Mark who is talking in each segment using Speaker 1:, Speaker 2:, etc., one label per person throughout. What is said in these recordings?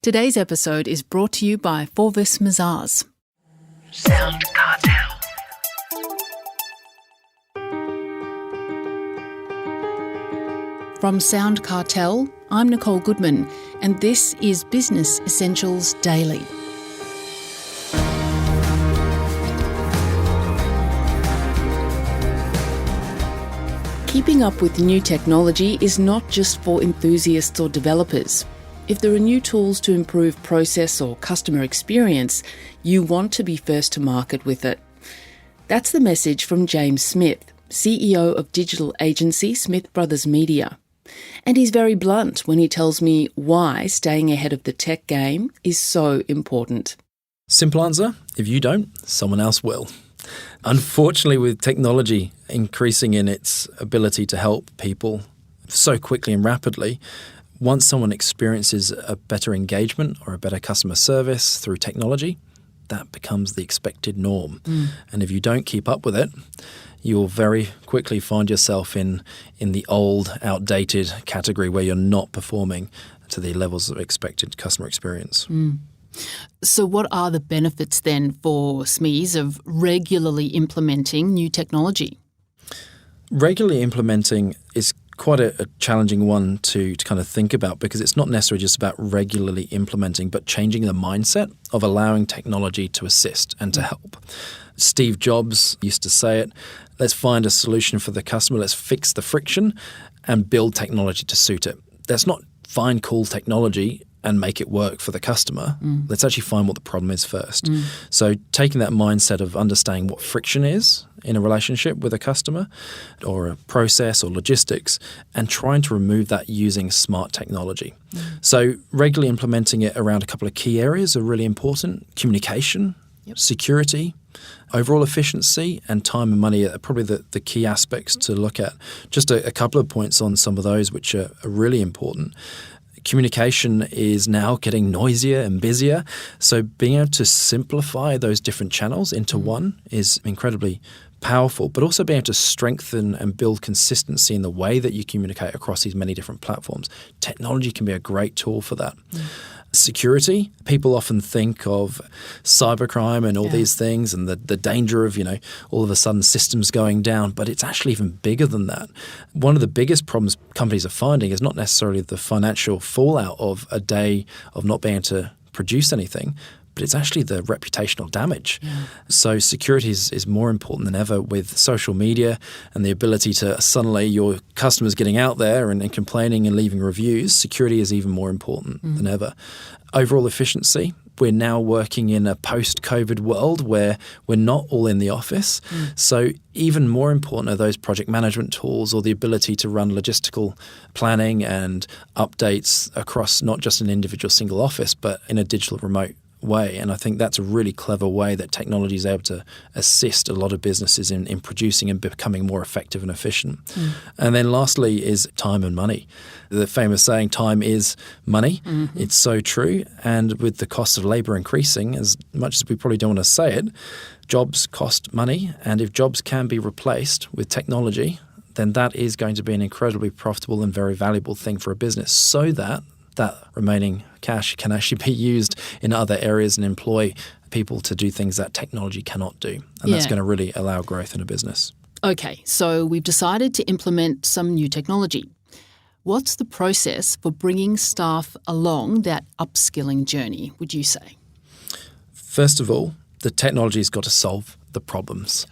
Speaker 1: Today's episode is brought to you by Forvis Mazars.
Speaker 2: SoundCartel.
Speaker 1: From SoundCartel, I'm Nicole Goodman, and this is Business Essentials Daily. Keeping up with new technology is not just for enthusiasts or developers. If there are new tools to improve process or customer experience, you want to be first to market with it. That's the message from James Smith, CEO of digital agency Smith Brothers Media. And he's very blunt when he tells me why staying ahead of the tech game is so important.
Speaker 3: Simple answer, if you don't, someone else will. Unfortunately, with technology increasing in its ability to help people so quickly and rapidly, once someone experiences a better engagement or a better customer service through technology, that becomes the expected norm. And if you don't keep up with it, you'll very quickly find yourself in the old, outdated category where you're not performing to the levels of expected customer experience.
Speaker 1: So what are the benefits then for SMEs of regularly implementing new technology?
Speaker 3: Regularly implementing is quite a challenging one to kind of think about, because it's not necessarily just about regularly implementing, but changing the mindset of allowing technology to assist and to help. Steve Jobs used to say it, let's find a solution for the customer, let's fix the friction and build technology to suit it. Let's not find cool technology and make it work for the customer. Let's actually find what the problem is first. So taking that mindset of understanding what friction is in a relationship with a customer or a process or logistics, and trying to remove that using smart technology. So regularly implementing it around a couple of key areas are really important. Communication, security, overall efficiency, and time and money are probably the key aspects to look at. Just a couple of points on some of those which are really important. Communication is now getting noisier and busier, so being able to simplify those different channels into one is incredibly powerful, but also being able to strengthen and build consistency in the way that you communicate across these many different platforms. Technology can be a great tool for that. Security, people often think of cybercrime and all these things and the danger of, all of a sudden systems going down, but it's actually even bigger than that. One of the biggest problems companies are finding is not necessarily the financial fallout of a day of not being able to produce anything, but it's actually the reputational damage. So security is more important than ever with social media and the ability to suddenly your customers getting out there and complaining and leaving reviews. Security is even more important than ever. Overall efficiency. We're now working in a post-COVID world where we're not all in the office. So even more important are those project management tools or the ability to run logistical planning and updates across not just an individual single office, but in a digital remote way. And I think that's a really clever way that technology is able to assist a lot of businesses in producing and becoming more effective and efficient. And then lastly is time and money. The famous saying, time is money. It's so true. And with the cost of labour increasing, as much as we probably don't want to say it, jobs cost money. And if jobs can be replaced with technology, then that is going to be an incredibly profitable and very valuable thing for a business, so that remaining cash can actually be used in other areas and employ people to do things that technology cannot do. And that's going to really allow growth in a business. Okay,
Speaker 1: so we've decided to implement some new technology. What's the process for bringing staff along that upskilling journey, would you say?
Speaker 3: First of all, the technology's got to solve the problems.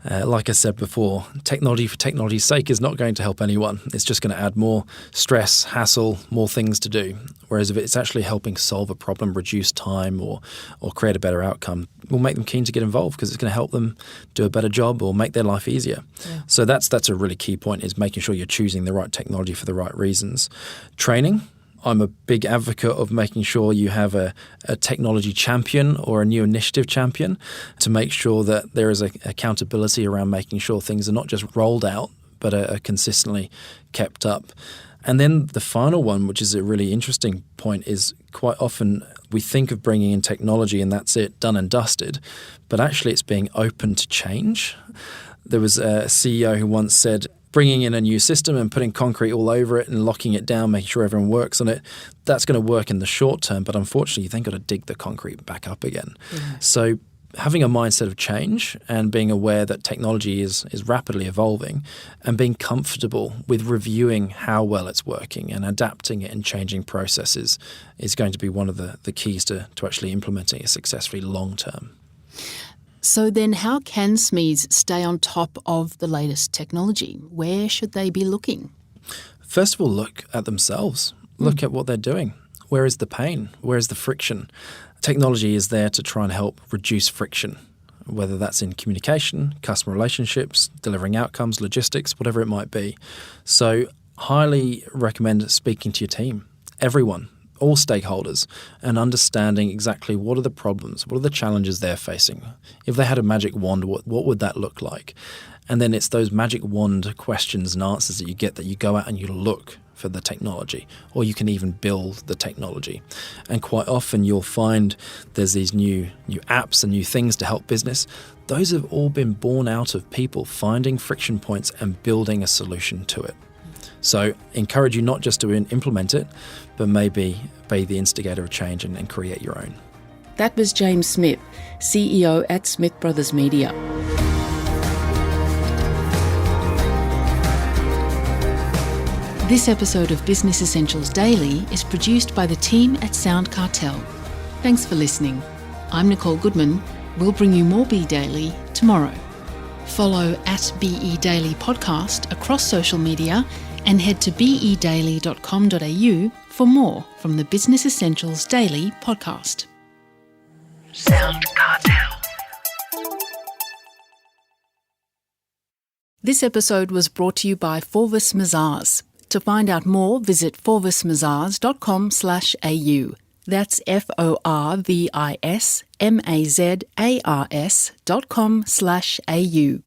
Speaker 3: Like I said before, technology for technology's sake is not going to help anyone. It's just going to add more stress, hassle, more things to do. Whereas if it's actually helping solve a problem, reduce time or create a better outcome, will make them keen to get involved because it's going to help them do a better job or make their life easier. So that's a really key point, is making sure you're choosing the right technology for the right reasons. Training. I'm a big advocate of making sure you have a technology champion or a new initiative champion to make sure that there is accountability around making sure things are not just rolled out but are consistently kept up. And then the final one, which is a really interesting point, is quite often we think of bringing in technology and that's it, done and dusted, but actually it's being open to change. There was a CEO who once said, bringing in a new system and putting concrete all over it and locking it down, making sure everyone works on it, that's going to work in the short term. But unfortunately, you then got to dig the concrete back up again. Yeah. So having a mindset of change and being aware that technology is rapidly evolving and being comfortable with reviewing how well it's working and adapting it and changing processes is going to be one of the keys to actually implementing it successfully long term.
Speaker 1: So then how can SMEs stay on top of the latest technology? Where should they be looking?
Speaker 3: First of all, look at themselves. Look at what they're doing. Where is the pain? Where is the friction? Technology is there to try and help reduce friction, whether that's in communication, customer relationships, delivering outcomes, logistics, whatever it might be. So highly recommend speaking to your team, everyone, all stakeholders, and understanding exactly what are the problems, what are the challenges they're facing. If they had a magic wand, what would that look like? And then it's those magic wand questions and answers that you get that you go out and you look for the technology, or you can even build the technology. And quite often you'll find there's these new apps and new things to help business. Those have all been born out of people finding friction points and building a solution to it. So encourage you not just to implement it, but maybe be the instigator of change and create your own.
Speaker 1: That was James Smith, CEO at Smith Brothers Media. This episode of Business Essentials Daily is produced by the team at SoundCartel. Thanks for listening. I'm Nicole Goodman. We'll bring you more Be Daily tomorrow. Follow at BE Daily Podcast across social media and head to bedaily.com.au for more from the Business Essentials Daily podcast. SoundCartel. This episode was brought to you by Forvis Mazars. To find out more, visit forvismazars.com/au. That's FORVISMAZARS.com/au.